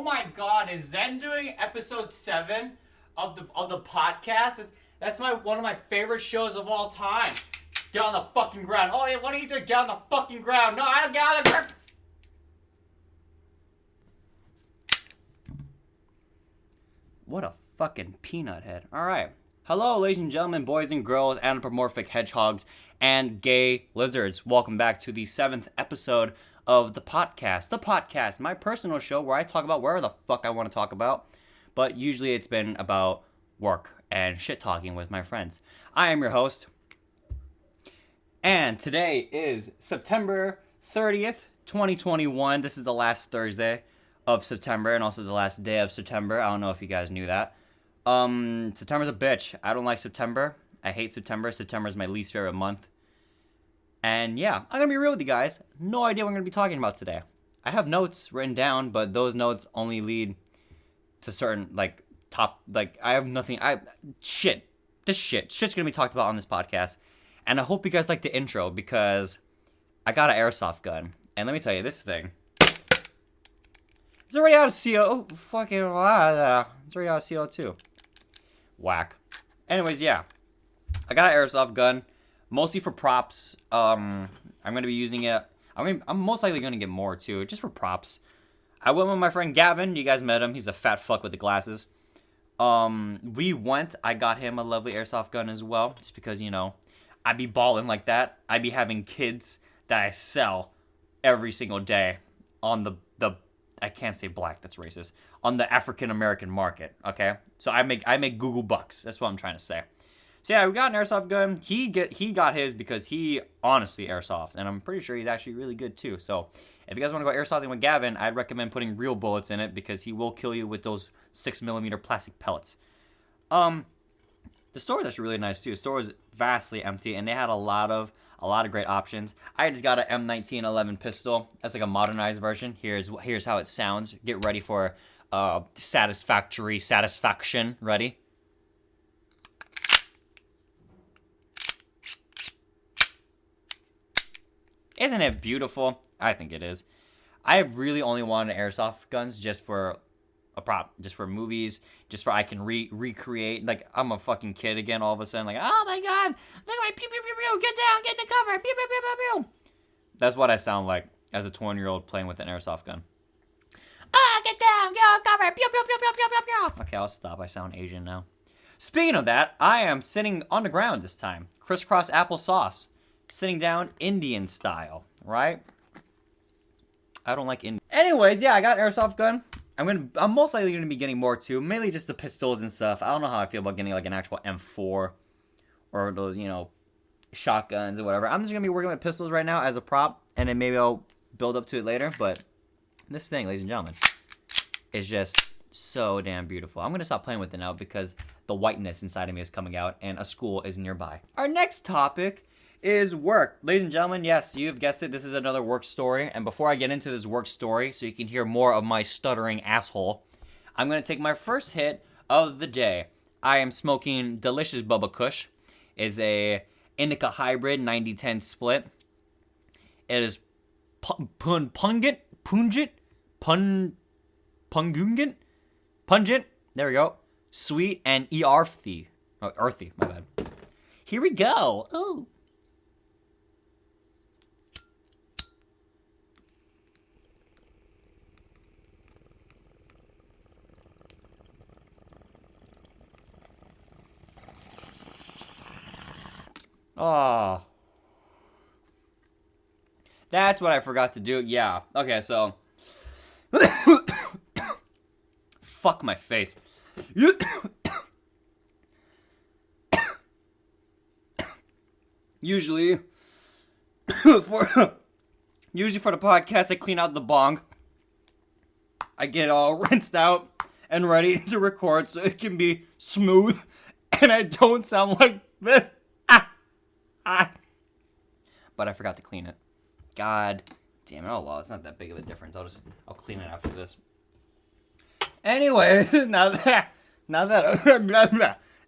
my God, is Zen doing episode 7 of the podcast? That's one of my favorite shows of all time. Get on the fucking ground. Oh yeah, what are you doing? Get on the fucking ground. No, I don't get on the ground. What a fucking peanut head. Alright. Hello, ladies and gentlemen, boys and girls, anthropomorphic hedgehogs, and gay lizards. Welcome back to the 7th episode of the podcast. The podcast, my personal show where I talk about whatever the fuck I want to talk about. But usually it's been about work and shit talking with my friends. I am your host. And today is September 30th, 2021. This is the last Thursday of September and also the last day of September. I don't know if you guys knew that. September's a bitch. I don't like September. I hate September. September is my least favorite month. And yeah, I'm gonna be real with you guys. No idea what I'm gonna be talking about today. I have notes written down, but those notes only lead to certain, I have nothing. Shit's gonna be talked about on this podcast. And I hope you guys like the intro because I got an airsoft gun. And let me tell you, this thing, it's already out of CO. It's already out of CO2. Whack. Anyways, yeah. I got an airsoft gun, mostly for props. I'm gonna be using it. I'm most likely gonna get more too, just for props. I went with my friend Gavin. You guys met him. He's a fat fuck with the glasses. I got him a lovely airsoft gun as well, just because, you know, I be balling like that. I be having kids that I sell every single day on the I can't say black, that's racist. On the African American market, okay? So I make Google bucks. That's what I'm trying to say. So yeah, we got an airsoft gun. He got his because he honestly airsofts, and I'm pretty sure he's actually really good too. So if you guys want to go airsofting with Gavin, I'd recommend putting real bullets in it because he will kill you with those 6mm plastic pellets. The store was actually really nice too. The store was vastly empty, and they had a lot of great options. I just got an M1911 pistol. That's like a modernized version. Here's how it sounds. Get ready for satisfaction. Ready? Isn't it beautiful? I think it is. I really only wanted airsoft guns just for a prop, just for movies, just for I can recreate. Like, I'm a fucking kid again all of a sudden. Like, oh my god, look at my pew pew pew pew, get down, get in the cover, pew pew pew pew pew. That's what I sound like as a 20-year-old playing with an airsoft gun. Get down, get on cover, pew pew pew pew pew pew pew. Okay, I'll stop. I sound Asian now. Speaking of that, I am sitting on the ground this time, crisscross applesauce, sitting down Indian style, right? I don't like Indian. Anyways, yeah, I got an airsoft gun. I'm most likely gonna be getting more too, mainly just the pistols and stuff. I don't know how I feel about getting like an actual M4 or those, you know, shotguns or whatever. I'm just gonna be working with pistols right now as a prop, and then maybe I'll build up to it later. But this thing, ladies and gentlemen, is just so damn beautiful. I'm gonna stop playing with it now because the whiteness inside of me is coming out, and a school is nearby. Our next topic is work. Ladies and gentlemen, yes, you've guessed it, this is another work story. And before I get into this work story, so you can hear more of my stuttering asshole, I'm going to take my first hit of the day. I am smoking delicious Bubba Kush. It's a Indica Hybrid 90-10 split. It is pungent, there we go, sweet, and earthy. Oh, earthy, my bad. Here we go. Ooh. Oh. That's what I forgot to do. Yeah. Okay, so. Fuck my face. Usually for the podcast, I clean out the bong. I get all rinsed out and ready to record so it can be smooth and I don't sound like this. But I forgot to clean it. God damn it. Oh well, it's not that big of a difference. I'll clean it after this. Anyways,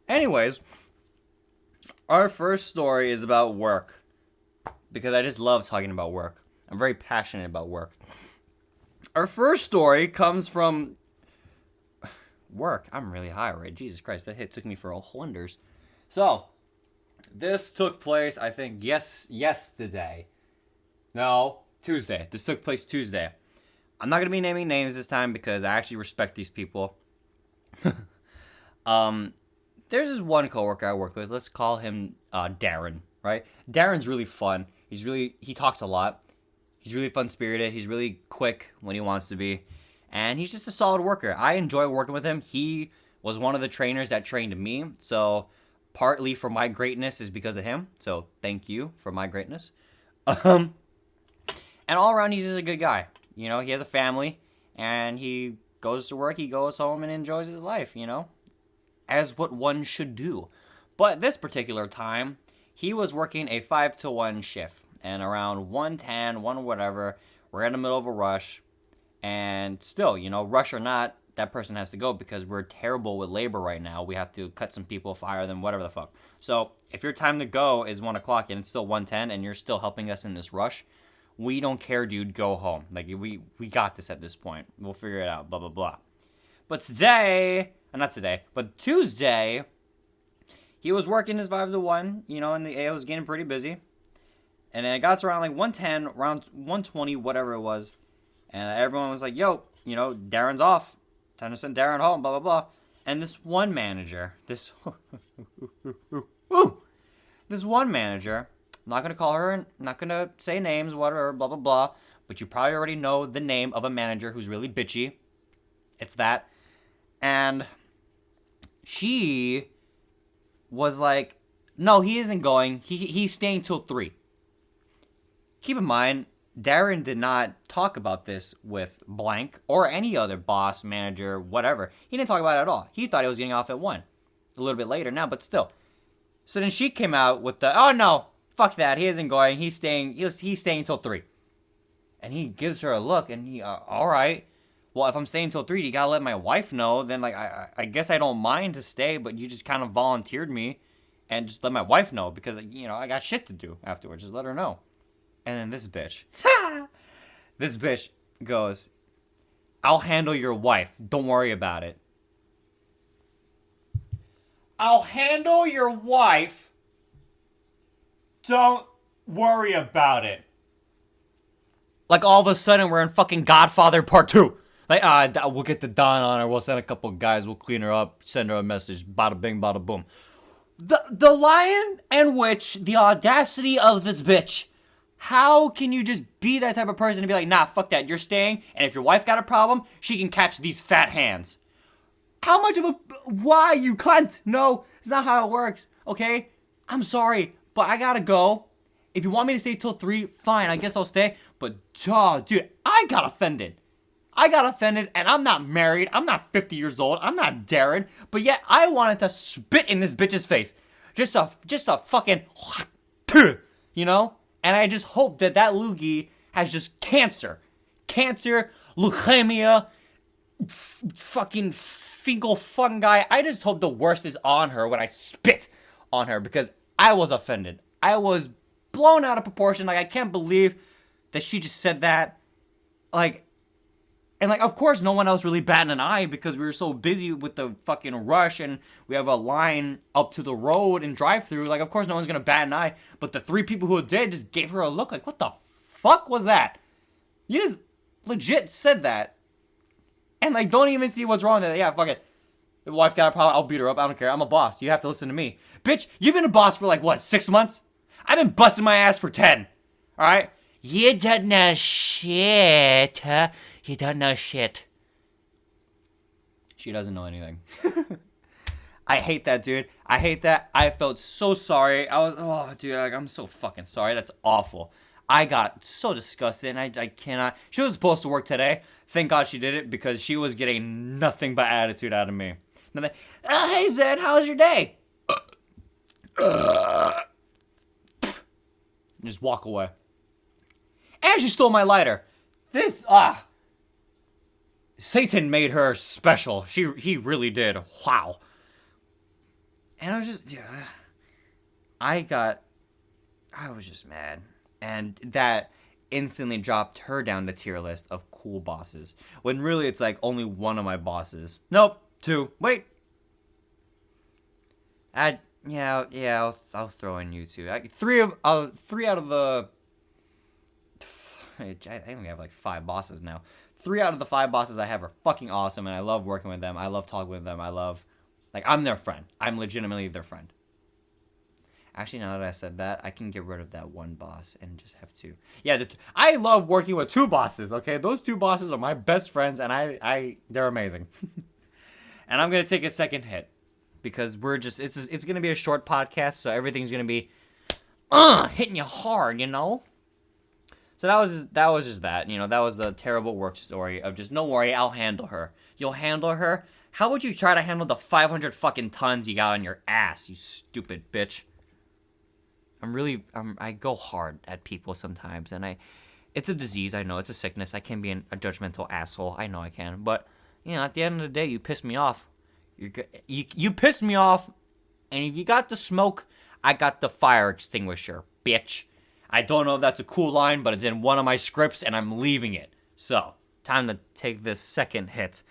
anyways, our first story is about work. Because I just love talking about work. I'm very passionate about work. Our first story comes from work. I'm really high already. Jesus Christ, that hit took me for wonders. So, this took place, I think, yesterday. No, Tuesday. This took place Tuesday. I'm not going to be naming names this time because I actually respect these people. There's this one coworker I work with. Let's call him Darren, right? Darren's really fun. He talks a lot. He's really fun-spirited. He's really quick when he wants to be. And he's just a solid worker. I enjoy working with him. He was one of the trainers that trained me. So partly for my greatness is because of him. So thank you for my greatness. And all around, he's just a good guy. You know, he has a family. And he goes to work. He goes home and enjoys his life, you know. As what one should do. But this particular time, he was working a 5-to-1 shift. And around 1:10, 1 whatever, we're in the middle of a rush. And still, you know, rush or not, that person has to go because we're terrible with labor right now. We have to cut some people, fire them, whatever the fuck. So if your time to go is 1 o'clock and it's still 1:10 and you're still helping us in this rush, we don't care, dude. Go home. Like, we got this at this point. We'll figure it out, blah, blah, blah. But today... not today, but Tuesday, he was working his 5-to-1, you know, and it was getting pretty busy. And then it got to around like 1:10, around 1:20, whatever it was. And everyone was like, yo, you know, Darren's off. Time to send Darren home, blah, blah, blah. And this one manager, this one manager, I'm not going to call her, I'm not going to say names, whatever, blah, blah, blah. But you probably already know the name of a manager who's really bitchy. It's that. And she was like, no, he isn't going. He's staying till 3. Keep in mind, Darren did not talk about this with blank or any other boss, manager, whatever. He didn't talk about it at all. He thought he was getting off at 1. A little bit later now, but still. So then she came out with the, oh no, fuck that. He isn't going. He's staying till 3. And he gives her a look and he, all right. Well, if I'm staying till 3, you gotta let my wife know. Then, like, I guess I don't mind to stay, but you just kind of volunteered me. And just let my wife know because, you know, I got shit to do afterwards. Just let her know. And then this bitch. This bitch goes, I'll handle your wife. Don't worry about it. I'll handle your wife. Don't worry about it. Like, all of a sudden, we're in fucking Godfather Part 2. Like, we'll get the Don on her. We'll send a couple guys. We'll clean her up. Send her a message. Bada bing, bada boom. The lion and witch, the audacity of this bitch. How can you just be that type of person and be like, nah, fuck that. You're staying. And if your wife got a problem, she can catch these fat hands. How much of a... Why, you cunt? No, it's not how it works. Okay? I'm sorry, but I gotta go. If you want me to stay till 3, fine. I guess I'll stay. But, dude, I got offended. And I'm not married. I'm not 50 years old. I'm not Darren. But yet, I wanted to spit in this bitch's face. Just a fucking... You know? And I just hope that loogie has just cancer. Cancer, leukemia, fucking fecal fungi. I just hope the worst is on her when I spit on her. Because I was offended. I was blown out of proportion. Like, I can't believe that she just said that. Like... And, like, of course, no one else really batted an eye because we were so busy with the fucking rush and we have a line up to the road and drive-through. Like, of course, no one's going to bat an eye. But the 3 people who did just gave her a look like, what the fuck was that? You just legit said that. And, like, don't even see what's wrong with it. Yeah, fuck it. If wife got a problem, I'll beat her up. I don't care. I'm a boss. You have to listen to me. Bitch, you've been a boss for, like, what, 6 months? I've been busting my ass for 10. All right? You don't know shit. You don't know shit. She doesn't know anything. I hate that, dude. I hate that. I felt so sorry. Dude, like, I'm so fucking sorry. That's awful. I got so disgusted, and I cannot. She was supposed to work today. Thank God she did it, because she was getting nothing but attitude out of me. Nothing. Hey, Zed, how was your day? Just walk away. And she stole my lighter. Satan made her special. He really did. Wow. And I was just, I was just mad. And that instantly dropped her down the tier list of cool bosses. When really it's like only one of my bosses. Nope. 2. Wait. I'll throw in you 2. 3 out of the. I think we have like 5 bosses now. 3 out of the 5 bosses I have are fucking awesome, and I love working with them. I love talking with them. I'm their friend. I'm legitimately their friend. Actually, now that I said that, I can get rid of that one boss and just have 2. Yeah, I love working with 2 bosses, okay? Those 2 bosses are my best friends, and they're amazing. And I'm going to take a second hit because it's going to be a short podcast, so everything's going to be hitting you hard, you know? So that was just that. You know, that was the terrible work story of just, don't worry, I'll handle her. You'll handle her? How would you try to handle the 500 fucking tons you got on your ass, you stupid bitch? I go hard at people sometimes, and it's a disease, I know, it's a sickness, I can be a judgmental asshole, I know I can, but, you know, at the end of the day, you piss me off, you piss me off, and if you got the smoke, I got the fire extinguisher, bitch. I don't know if that's a cool line, but it's in one of my scripts, and I'm leaving it, so, time to take this second hit.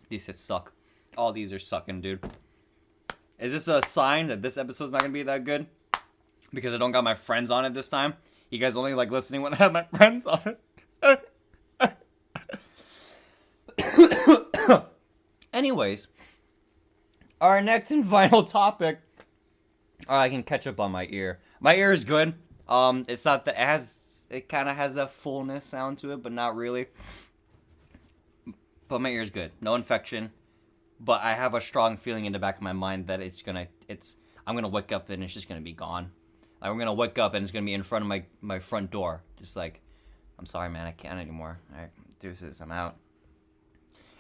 These hits suck. All these are sucking, dude. Is this a sign that this episode's not gonna be that good? Because I don't got my friends on it this time? You guys only like listening when I have my friends on it? Anyways, our next and final topic. I can catch up on my ear. My ear is good. It's not that it kind of has that fullness sound to it, but not really. But my ear's good. No infection. But I have a strong feeling in the back of my mind that I'm gonna wake up and it's just gonna be gone. Like, I'm gonna wake up and it's gonna be in front of my front door. Just like, I'm sorry, man, I can't anymore. Alright, deuces, I'm out.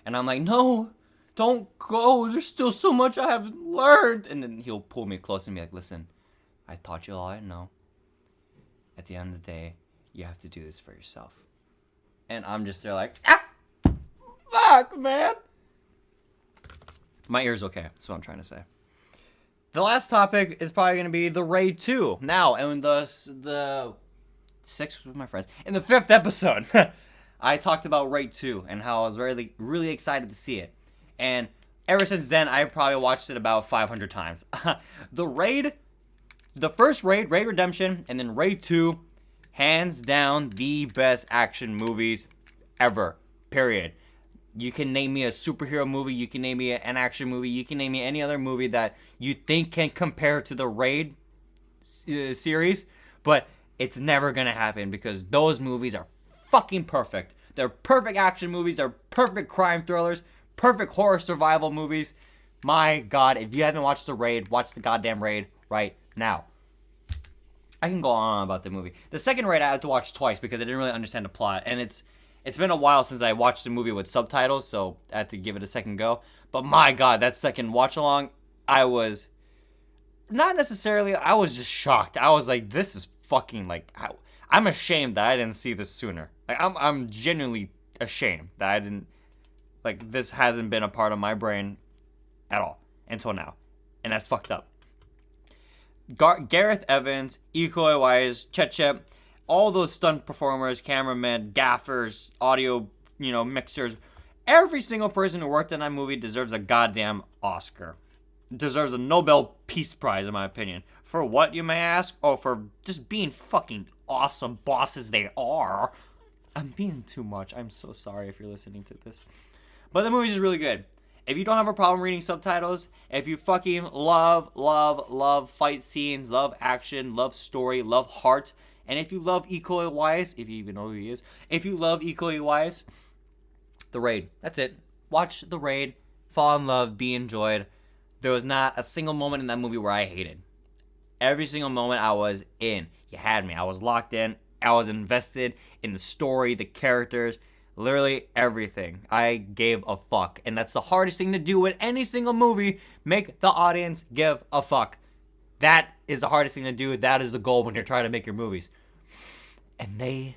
And I'm like, no, don't go. There's still so much I haven't learned. And then he'll pull me close and be like, listen, I taught you all I know. At the end of the day, you have to do this for yourself. And I'm just there like, fuck, man. My ear's okay. That's what I'm trying to say. The last topic is probably going to be the Raid 2. Now, in the 6th with my friends. In the 5th episode, I talked about Raid 2 and how I was really excited to see it. And ever since then, I probably watched it about 500 times. The first Raid Redemption, and then Raid 2, hands down the best action movies ever. Period. You can name me a superhero movie, you can name me an action movie, you can name me any other movie that you think can compare to the Raid series, but it's never gonna happen because those movies are fucking perfect. They're perfect action movies, they're perfect crime thrillers, perfect horror survival movies. My God, if you haven't watched the Raid, watch the goddamn Raid right now. I can go on about the movie. The second Raid I had to watch twice because I didn't really understand the plot, and it's been a while since I watched the movie with subtitles, so I had to give it a second go. But my God, that second watch along, I was just shocked. I was like, this is fucking like, I'm ashamed that I didn't see this sooner. Like, I'm genuinely ashamed that I didn't, like, this hasn't been a part of my brain at all until now. And that's fucked up. Gareth Evans, Iko Uwais, Chet, all those stunt performers, cameramen, gaffers, audio, mixers, every single person who worked in that movie deserves a goddamn Oscar. Deserves a Nobel Peace Prize, in my opinion. For what, you may ask? Oh, for just being fucking awesome bosses they are. I'm being too much. I'm so sorry if you're listening to this. But the movie's really good. If you don't have a problem reading subtitles, if you fucking love fight scenes, love action, love story, love heart, and if you love Iko Uwais, if you even know who he is, if you love Iko Uwais, The Raid. That's it. Watch The Raid, fall in love, be enjoyed. There was not a single moment in that movie where I hated. Every single moment I was in. You had me. I was locked in. I was invested in the story, the characters, literally everything. I gave a fuck. And that's the hardest thing to do with any single movie. Make the audience give a fuck. That is the hardest thing to do. That is the goal when you're trying to make your movies. And they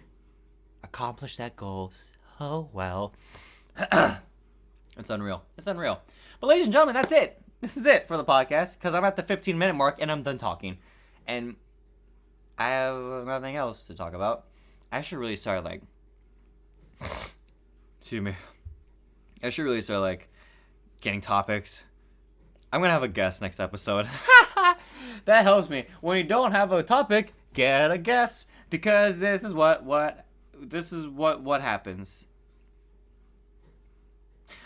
accomplished that goal so well. It's unreal. It's unreal. But ladies and gentlemen, that's it. This is it for the podcast because I'm at the 15-minute mark and I'm done talking. And I have nothing else to talk about. I should really start, like... Excuse me. I should really start, like, getting topics. I'm going to have a guest next episode. That helps me. When you don't have a topic, get a guest. Because this is what happens.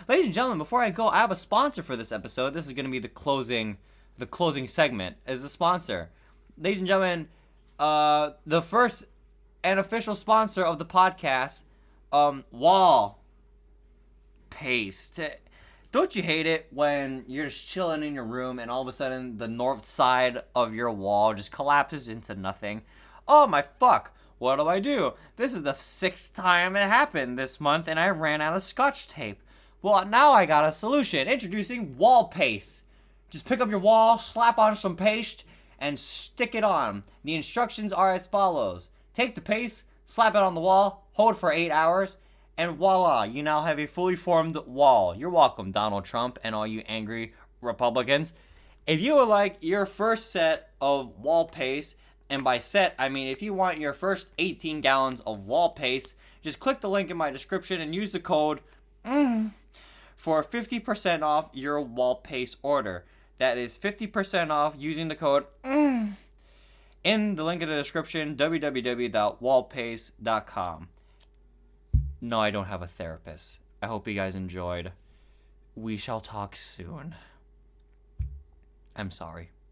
Ladies and gentlemen, before I go, I have a sponsor for this episode. This is going to be the closing segment as the sponsor. Ladies and gentlemen, the first and official sponsor of the podcast, wall paste. Don't you hate it when you're just chilling in your room and all of a sudden the north side of your wall just collapses into nothing? Oh my fuck, what do? This is the 6th time it happened this month and I ran out of Scotch tape. Well, now I got a solution. Introducing wall paste. Just pick up your wall, slap on some paste, and stick it on. The instructions are as follows. Take the paste, slap it on the wall, hold for 8 hours, and voila, you now have a fully formed wall. You're welcome, Donald Trump and all you angry Republicans. If you would like your first set of wall paste, and by set, I mean if you want your first 18 gallons of wall paste, just click the link in my description and use the code for 50% off your wall paste order. That is 50% off using the code in the link in the description, www.wallpaste.com. No, I don't have a therapist. I hope you guys enjoyed. We shall talk soon. I'm sorry.